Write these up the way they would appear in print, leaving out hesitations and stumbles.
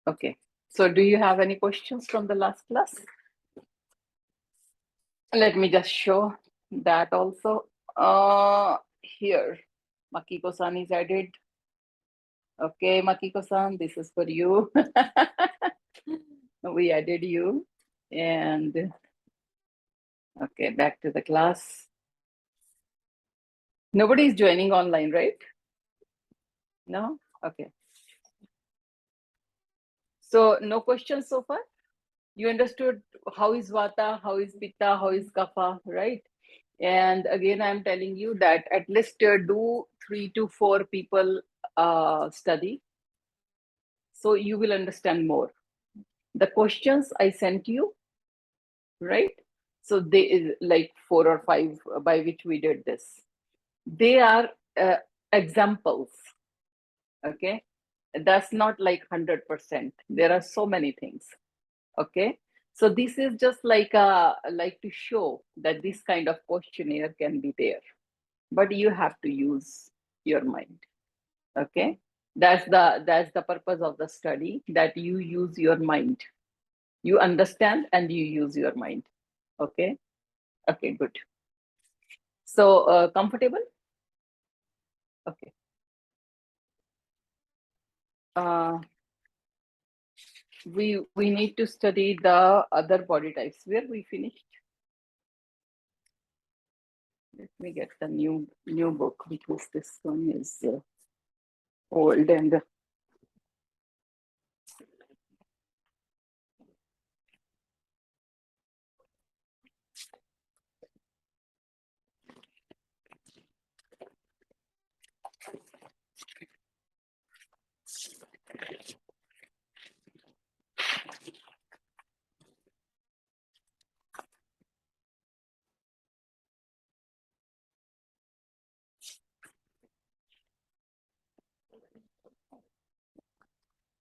Okay. So do you have any questions from the last class? Let me just show that also. Here, Makiko-san is added. Okay, Makiko-san, this is for you. We added you. And okay, back to the class. Nobody is joining online, right? No? Okay. So no questions so far? You understood how is Vata, how is Pitta, how is Kapha, right? And again, I'm telling you that at least do 3 to 4 people study. So you will understand more. The questions I sent you, right? So they like 4 or 5 by which we did this. They are examples, okay? That's not like 100%. There are so many things, okay? So this is just like to show that this kind of questionnaire can be there, but you have to use your mind, okay? That's the purpose of the study, that you use your mind, you understand and you use your mind, okay? Okay, good. So comfortable? Okay. We need to study the other body types. Where we finished? Let me get the new book, because this one is old and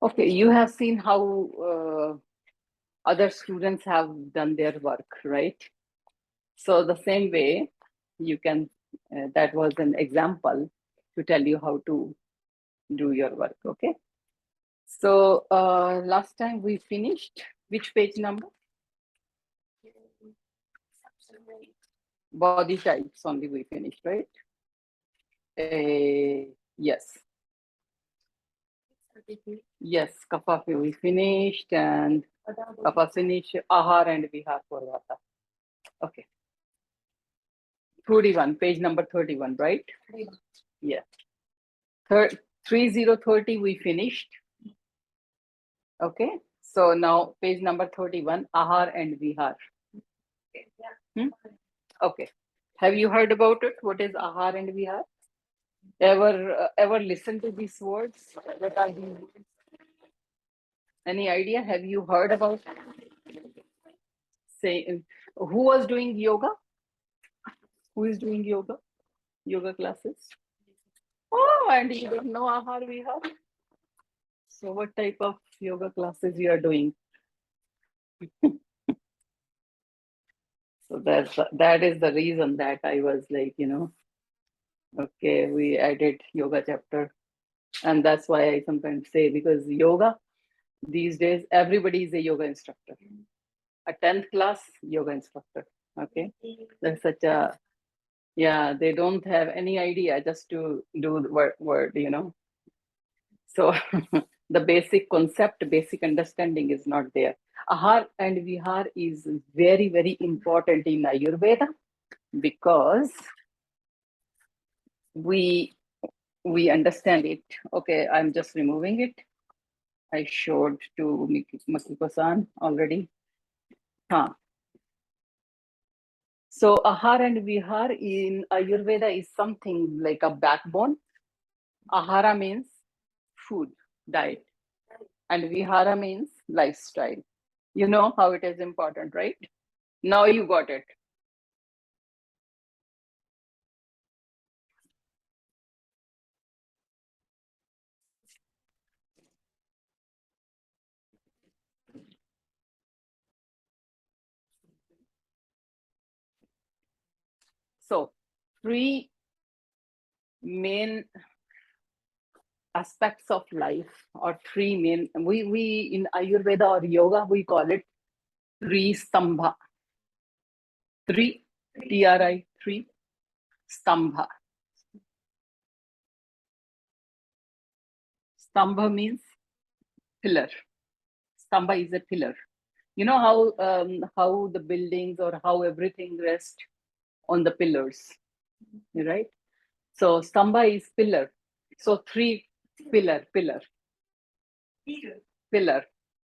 okay. You have seen how other students have done their work, right? So the same way you can, that was an example to tell you how to do your work, okay? So last time we finished, which page number? Body types only we finished, right? Yes. Yes, Kapha we finished, and Kapha finished, Aahar and Vihar for Vata. Okay. 31, page number 31, right? Yes. 3030 we finished. Okay. So now page number 31, Aahar and Vihar. Okay. Have you heard about it? What is Aahar and Vihar? Ever listen to these words? What are these words? Any idea? Have you heard about say who was doing yoga? Who is doing yoga? Yoga classes? Oh, and you don't know Aahar Vihar? So what type of yoga classes you are doing? So that is the reason that I was like, okay, we added yoga chapter. And that's why I sometimes say, because yoga these days, everybody is a yoga instructor. A 10th class yoga instructor. Okay. That's such a, yeah, they don't have any idea just to do the word. So the basic concept, basic understanding is not there. Ahar and Vihar is very, very important in Ayurveda, because we understand it. Okay, I'm just removing it. I showed to Makiko-san already. So Ahar and Vihar in Ayurveda is something like a backbone. Ahara means food, diet, and Vihara means lifestyle. You know how it is important, right? Now you got it. So three main aspects of life, or three main, we in Ayurveda or yoga, we call it three stambha. Three, TRI, three stambha. Stambha means pillar. Stambha is a pillar. You know how the buildings or how everything rests on the pillars, right? So stambha is pillar. So three, pillar, pillar,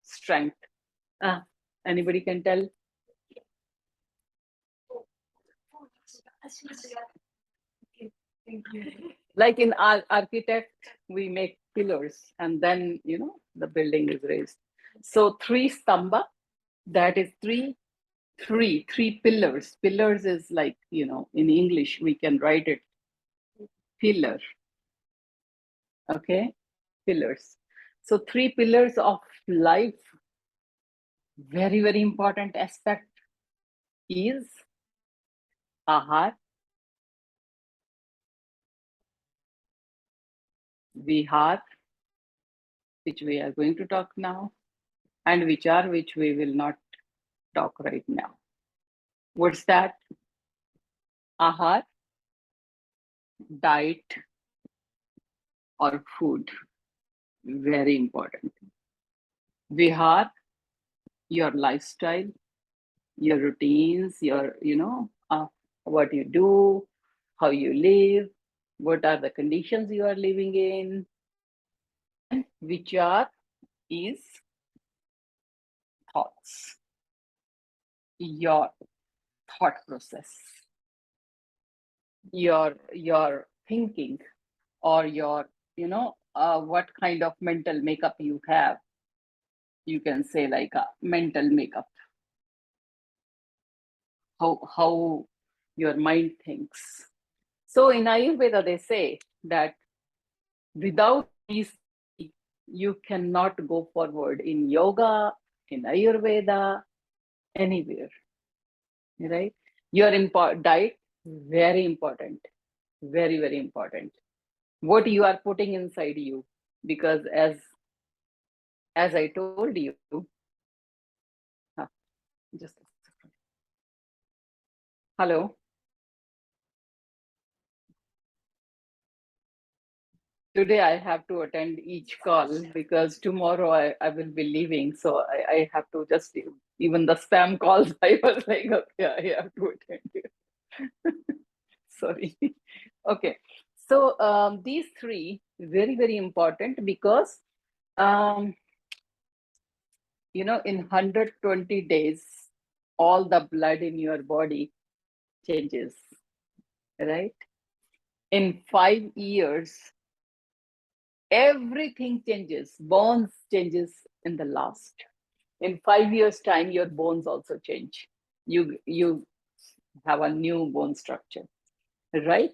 strength. Anybody can tell? Like in architect, we make pillars, and then the building is raised. So three stambha, that is three pillars. Pillars is like, in English we can write it pillar. Okay, pillars. So three pillars of life. Very, very important aspect is Aahar, Vihar, which we are going to talk now, and Vichar, which we will not talk right now. What's that? Aahar, diet or food. Very important. Vihar, your lifestyle, your routines, your, what you do, how you live, what are the conditions you are living in. And Vichar is thoughts, your thought process, your thinking, or your, what kind of mental makeup you have. You can say like a mental makeup, how your mind thinks. So in Ayurveda, they say that without these, you cannot go forward in yoga, in Ayurveda, anywhere, right? Your diet, very important, very, very important. What you are putting inside you, because as I told you, just a second. Hello. Today I have to attend each call because tomorrow I will be leaving. So I have to just, even the spam calls, I was like, okay, I have to attend. Sorry. Okay. So these three, very, very important because, in 120 days, all the blood in your body changes, right? In 5 years, everything changes. Bones changes in the last. In 5 years time, your bones also change. You have a new bone structure, right?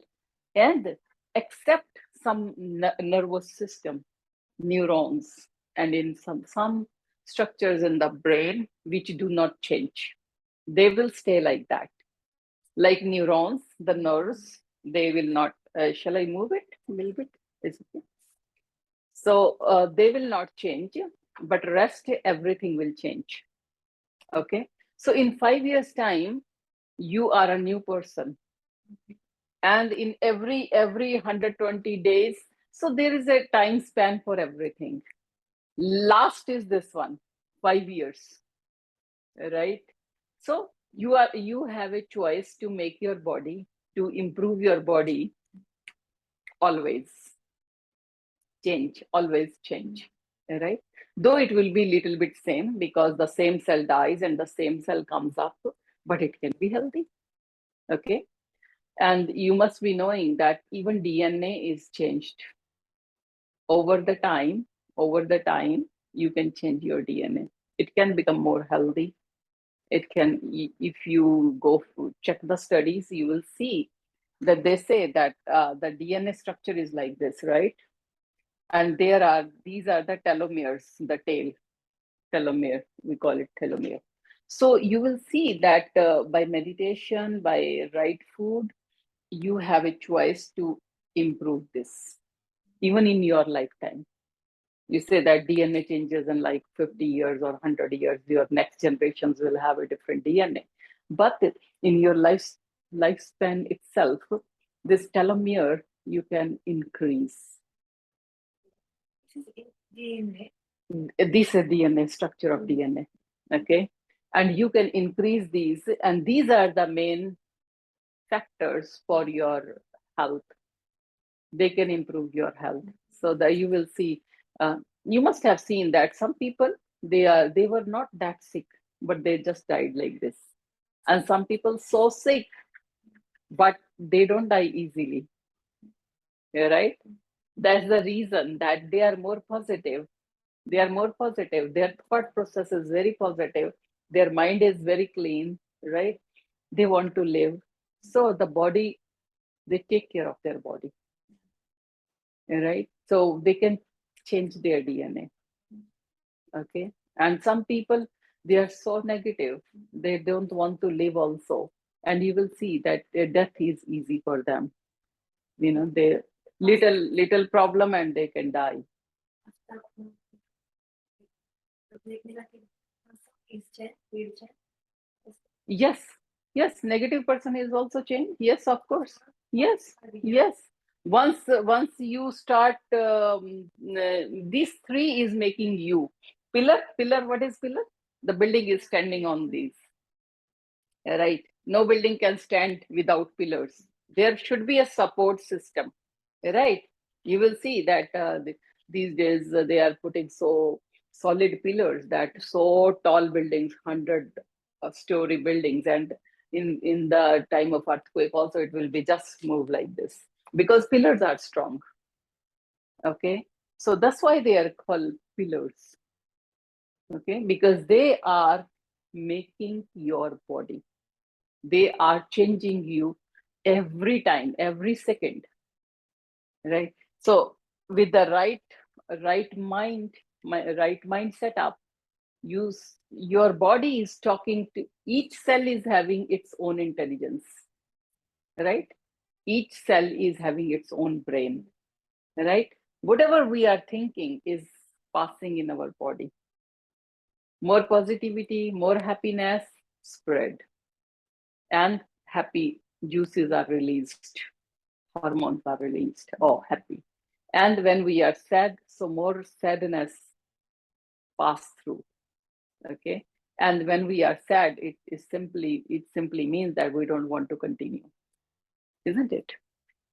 And except some nervous system, neurons, and in some structures in the brain which do not change, they will stay like that. Like neurons, the nerves, they will not. Shall I move it a little bit? Is it okay? So they will not change, but rest, everything will change. Okay. So in 5 years time, you are a new person. And in every 120 days, so there is a time span for everything. Last is this one, 5 years, right? So you have a choice to make your body, to improve your body, always always change, right? Though it will be little bit same because the same cell dies and the same cell comes up, but it can be healthy. Okay. And you must be knowing that even DNA is changed over the time. You can change your DNA. It can become more healthy. It can, if you go check the studies, you will see that they say that the DNA structure is like this, right? And these are the telomeres, the tail telomere, we call it telomere. So you will see that by meditation, by right food, you have a choice to improve this. even in your lifetime. You say that DNA changes in like 50 years or 100 years, your next generations will have a different DNA. But in your lifespan itself, this telomere you can increase. DNA. This is DNA, structure of DNA. Okay. And you can increase these, and these are the main factors for your health. They can improve your health. So that you will see, you must have seen that some people, they were not that sick, but they just died like this. And some people so sick, but they don't die easily. Right? That's the reason that they are more positive. They are more positive. Their thought process is very positive. Their mind is very clean, right? They want to live. So the body, they take care of their body, right? So they can change their DNA. Okay. And some people, they are so negative, they don't want to live also. And you will see that their death is easy for them. They little problem and they can die. Yes, yes, negative person is also change. Yes, of course. Yes, yes. Once you start, these three is making you. Pillar. What is pillar? The building is standing on these, right? No building can stand without pillars. There should be a support system, right? You will see that these days they are putting so solid pillars that so tall buildings, 100-story buildings, and in the time of earthquake also it will be just move like this because pillars are strong. Okay, so that's why they are called pillars. Okay, because they are making your body, they are changing you every time, every second, right? So with the right mind, right mind setup, your body is talking to each cell is having its own intelligence, right? Each cell is having its own brain, right? Whatever we are thinking is passing in our body. More positivity, more happiness spread, and happy juices are released, hormones are released. Oh, happy. And when we are sad, so more sadness pass through. Okay. And when we are sad, it simply means that we don't want to continue, isn't it?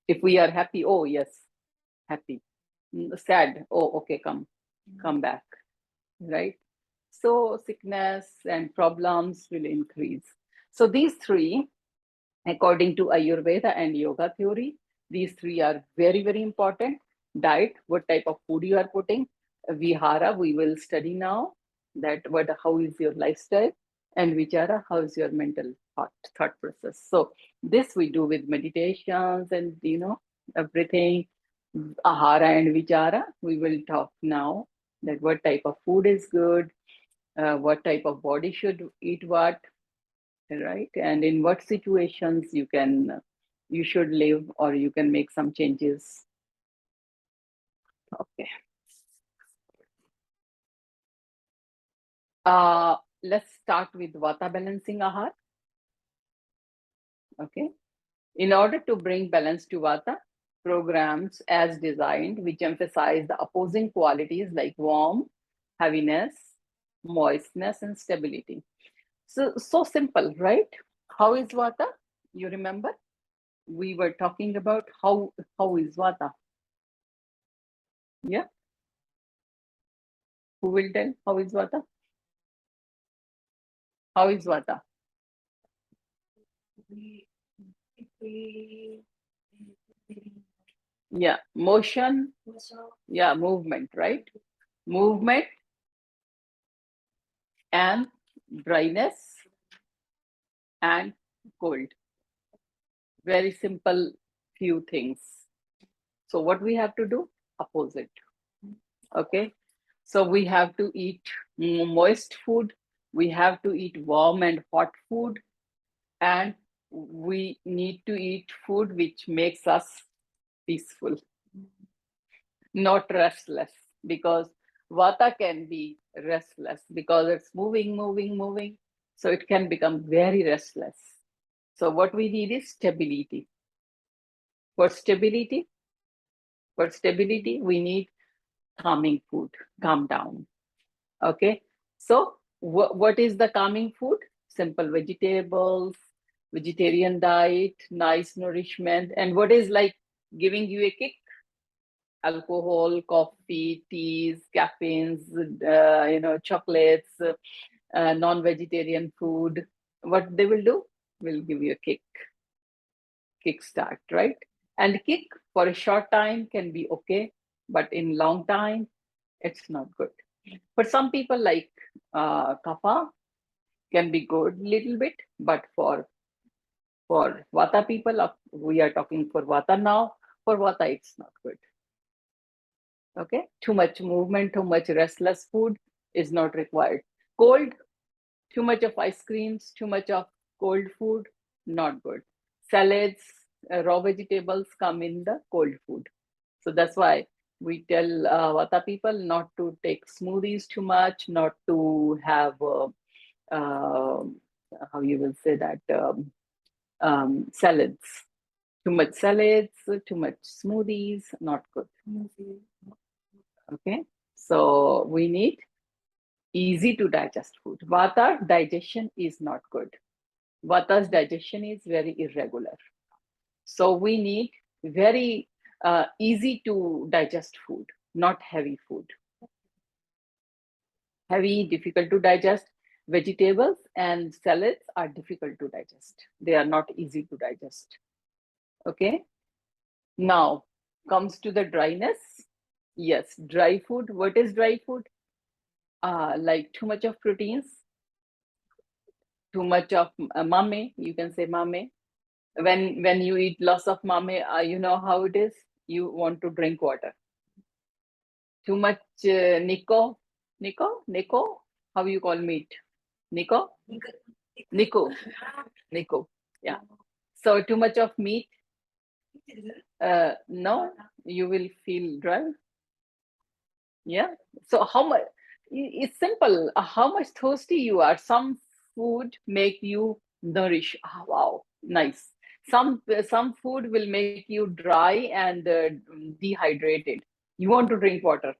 If we are happy, oh yes, happy. Sad, oh okay, come back, right? So sickness and problems will increase. So these three, according to Ayurveda and yoga theory, these three are very, very important. Diet, what type of food you are putting. Vihara, we will study now that how is your lifestyle, and Vichara, how is your mental thought process. So this we do with meditations and everything. Ahara and Vichara, we will talk now that what type of food is good, what type of body should eat what, right? And in what situations you should live or you can make some changes. Okay. Let's start with Vata balancing Ahar. Okay. In order to bring balance to Vata, programs as designed, which emphasize the opposing qualities like warmth, heaviness, moistness, and stability. So simple, right? How is Vata? You remember? We were talking about how is Vata. Yeah. Who will tell how is Vata? How is Vata? Yeah, motion. Yeah, movement, right? Movement and dryness and cold. Very simple few things. So what we have to do? Opposite. Okay. So we have to eat moist food. We have to eat warm and hot food. And we need to eat food which makes us peaceful. not restless, because vata can be restless because it's moving, moving, moving. So it can become very restless. So what we need is stability. For stability, we need calming food, calm down. Okay. So what is the calming food? Simple vegetables, vegetarian diet, nice nourishment. And what is like giving you a kick? Alcohol, coffee, teas, caffeines, chocolates, non-vegetarian food. What they will do? Will give you a kickstart, right? And kick for a short time can be okay, but in long time, it's not good. For some people, like kapha, can be good little bit, but for vata people, we are talking for vata now. For vata, it's not good. Okay, too much movement, too much restless food is not required. Cold, too much of ice creams, too much of cold food, not good. Salads, raw vegetables come in the cold food. So that's why we tell vata people not to take smoothies too much, not to have uh, how you will say that salads. Too much salads, too much smoothies, not good. Okay, so we need easy to digest food. Vata digestion is not good. Vata's digestion is very irregular. So we need very easy to digest food, not heavy food. Heavy, difficult to digest. Vegetables and salads are difficult to digest. They are not easy to digest. Okay. Now comes to the dryness. Yes, dry food. What is dry food? Like too much of proteins, too much of mame. You can say mame. When you eat lots of mame, you know how it is. You want to drink water. Too much Nico. How you call meat? Nico, Nico. Yeah. So too much of meat. No, you will feel dry. Yeah. So how much? It's simple. How much thirsty you are. Some food make you nourish. Oh, wow, nice. Some food will make you dry and dehydrated. You want to drink water,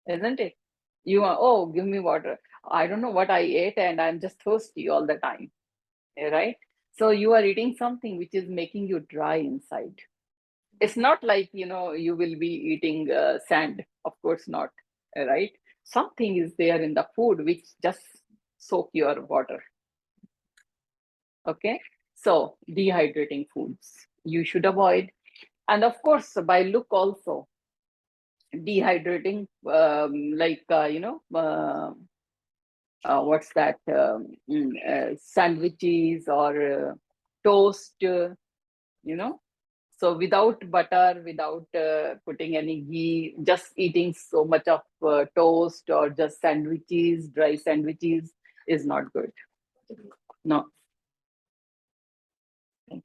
isn't it? You are, oh, give me water. I don't know what I ate and I'm just thirsty all the time, right? So you are eating something which is making you dry inside. It's not like, you will be eating sand, of course not, right? Something is there in the food which just soak your water. Okay, so dehydrating foods you should avoid. And of course, by look also, dehydrating, like what's that, sandwiches or toast, you know so without butter, without putting any ghee, just eating so much of toast or just sandwiches, dry sandwiches, is not good. No. Thank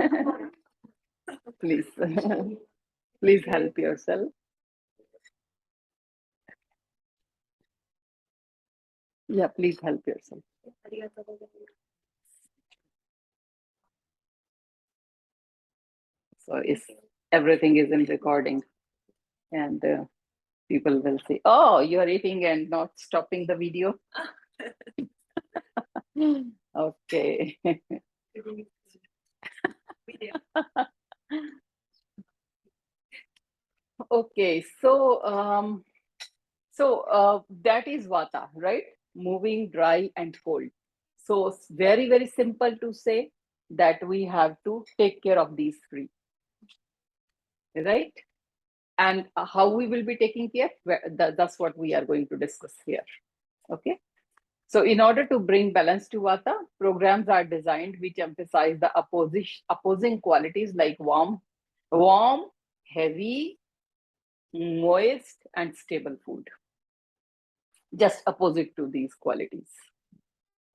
you. Please. Please help yourself. Yeah, please help yourself. So is everything is in recording, and people will say, "Oh, you are eating and not stopping the video." Okay. Okay. So that is vata, right? Moving, dry, and cold. So it's very, very simple to say that we have to take care of these three, right? And how we will be taking care, that's what we are going to discuss here. Okay. So in order to bring balance to vata, programs are designed which emphasize the opposing qualities like warm, heavy, moist, and stable food. Just opposite to these qualities.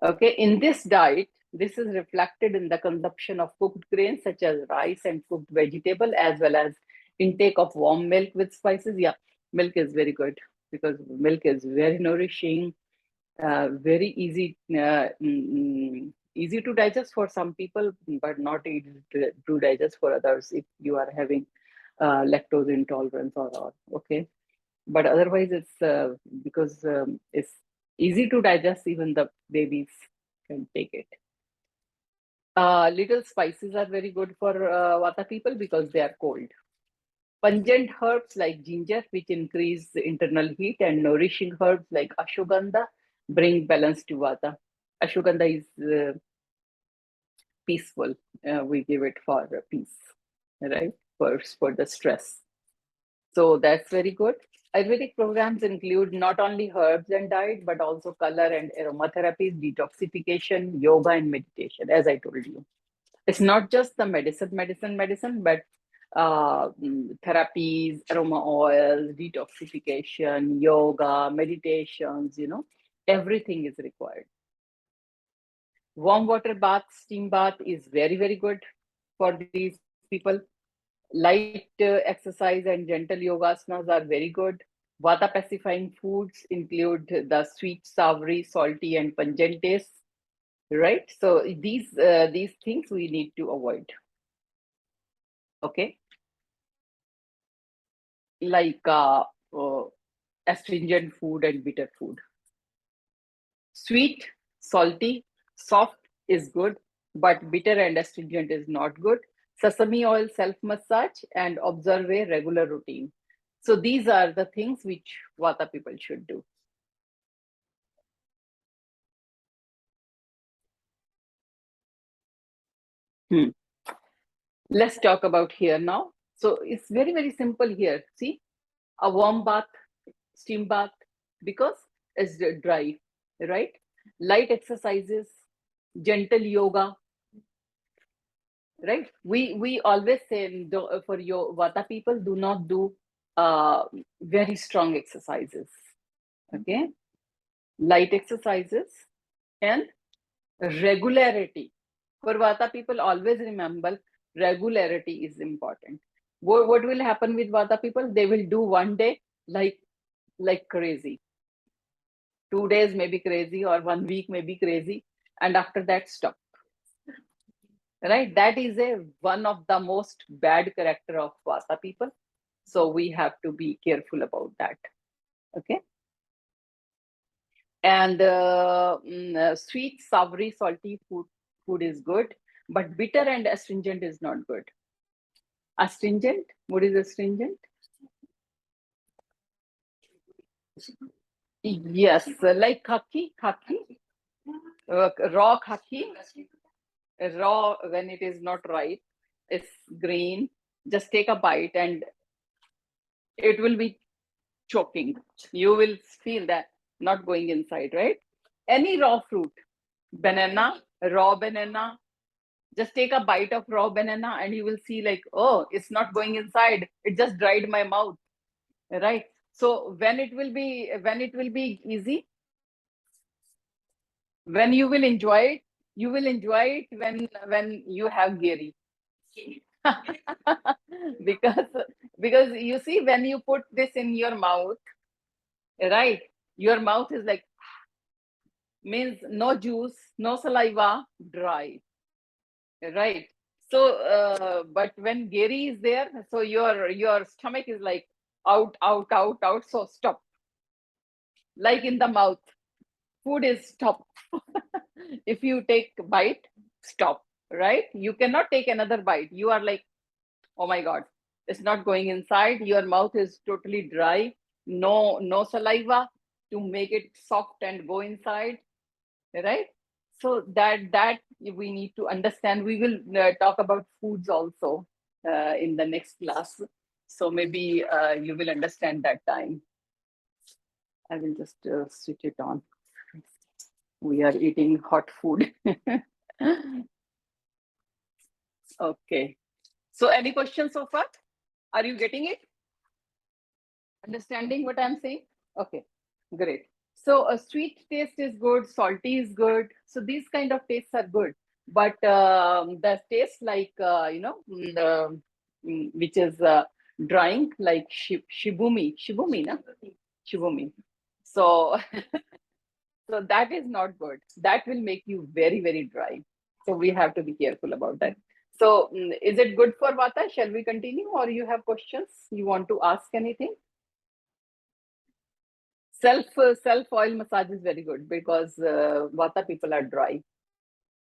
Okay, in this diet, This is reflected in the consumption of cooked grains such as rice and cooked vegetable, as well as intake of warm milk with spices. Yeah, milk is very good because milk is very nourishing, very easy to digest for some people, but not easy to digest for others if you are having lactose intolerance or all. Okay, but otherwise it's because it's easy to digest, even the babies can take it. Little spices are very good for vata people because they are cold. Pungent herbs like ginger, which increase the internal heat, and nourishing herbs like ashwagandha bring balance to vata. Ashwagandha is peaceful. We give it for peace, right? For the stress. So that's very good. Ayurvedic programs include not only herbs and diet, but also color and aromatherapies, detoxification, yoga, and meditation, as I told you. It's not just the medicine, but therapies, aroma oils, detoxification, yoga, meditations, everything is required. Warm water bath, steam bath is very, very good for these people. Light exercise and gentle yogasanas are very good. Vata pacifying foods include the sweet, savory, salty, and pungent tastes, right? So these things we need to avoid. Okay, like astringent food and bitter food. Sweet, salty, soft is good, but bitter and astringent is not good. Sesame oil self massage and observe a regular routine. So these are the things which Vata people should do. Hmm. Let's talk about here now. So it's very, very simple here. See, a warm bath, steam bath, because it's dry, right? Light exercises, gentle yoga, right? We always say for your Vata people, do not do very strong exercises. Okay, light exercises and regularity. For Vata people, always remember regularity is important. What will happen with Vata people? They will do one day like crazy. 2 days may be crazy, or 1 week may be crazy, and after that stop. Right? That is a one of the most bad character of Vata people. So we have to be careful about that. Okay. And sweet, savory, salty food is good, but bitter and astringent is not good. Astringent, what is astringent? Yes, like khaki, raw khaki, raw when it is not ripe, it's green. Just take a bite and it will be choking. You will feel that not going inside, right? Any raw fruit, banana, raw banana, just take a bite of raw banana and you will see like, oh, it's not going inside. It just dried my mouth, right? So when it will be easy, when you will enjoy it when you have giri. because because you see, when you put this in your mouth, right, your mouth is like, means no juice, no saliva, dry, right? So but when gary is there, so your stomach is like out, so stop. Like in the mouth, food is stop. If you take a bite, stop, right? You cannot take another bite. You are like, oh my god, it's not going inside. Your mouth is totally dry, no saliva to make it soft and go inside, right? So that we need to understand. We will talk about foods also in the next class, so maybe you will understand that time. I will just switch it on. We are eating hot food. Okay, so any questions so far? Are you getting it? Understanding what I'm saying? Okay, great. So a sweet taste is good, salty is good. So these kind of tastes are good. but the taste like, which is drying, like shibumi, na? Shibumi. So, so that is not good. That will make you very, very dry. So we have to be careful about that. So is it good for Vata? Shall we continue, or you have questions? You want to ask anything? Self oil massage is very good because Vata people are dry.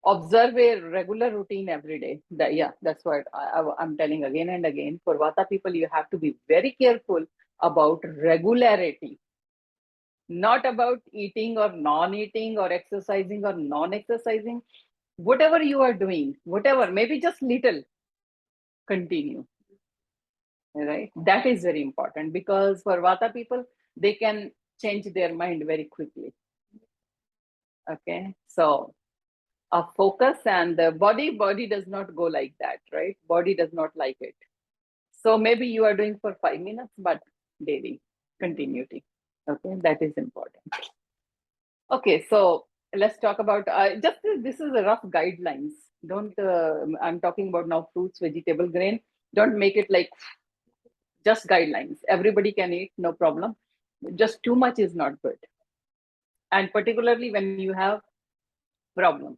Observe a regular routine every day. Yeah, that's what I'm telling again and again. For Vata people, you have to be very careful about regularity, not about eating or non-eating or exercising or non-exercising. Whatever you are doing, whatever, maybe just little, continue. Right? That is very important because for Vata people, they can change their mind very quickly. Okay, so a focus, and the body does not go like that, right? Body does not like it. So maybe you are doing for 5 minutes, but daily continuity. Okay, that is important. Okay, so let's talk about just this is a rough guidelines. Don't I'm talking about now fruits, vegetable, grain. Don't make it like just guidelines. Everybody can eat, no problem. Just too much is not good, and particularly when you have problem.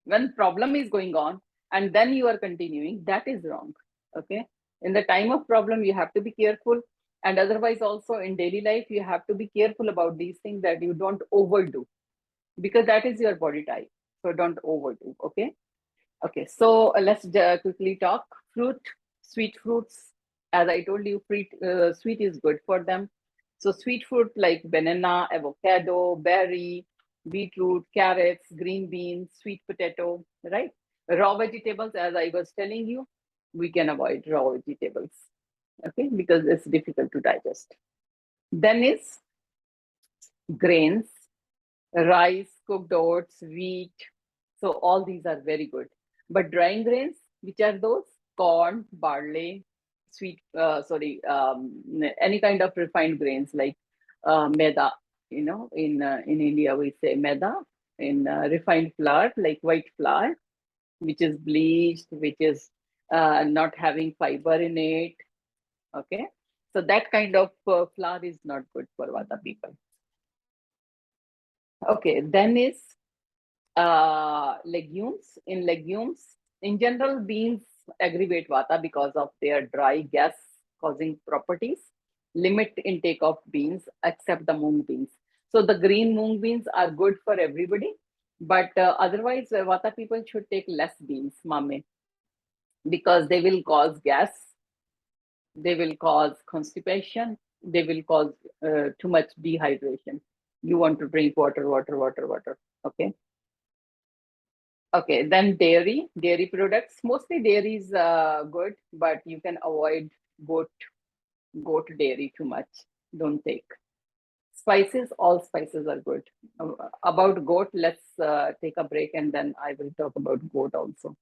When problem is going on and then you are continuing, that is wrong. Okay, in the time of problem you have to be careful, and otherwise also in daily life you have to be careful about these things, that you don't overdo, because that is your body type. So don't overdo. Okay. Okay, so let's quickly talk fruit. Sweet fruits, as I told you, sweet is good for them. So sweet fruit like banana, avocado, berry, beetroot, carrots, green beans, sweet potato, right? Raw vegetables, as I was telling you, we can avoid raw vegetables, okay, because it's difficult to digest. Then is grains, rice, cooked oats, wheat. So all these are very good. But drying grains, which are those? Corn, barley, any kind of refined grains like maida. In India we say maida, in refined flour like white flour, which is bleached, which is not having fiber in it. Okay, so that kind of flour is not good for Vata people. Okay, then is legumes. In legumes, in general, beans aggravate vata because of their dry gas causing properties. Limit intake of beans except the mung beans. So the green mung beans are good for everybody, but otherwise vata people should take less beans, mame, because they will cause gas, they will cause constipation, they will cause too much dehydration. You want to drink water, water, water, water. Okay. Okay, then dairy products. Mostly dairy is good, but you can avoid goat dairy too much. Don't take. Spices, all spices are good. About goat, let's take a break and then I will talk about goat also.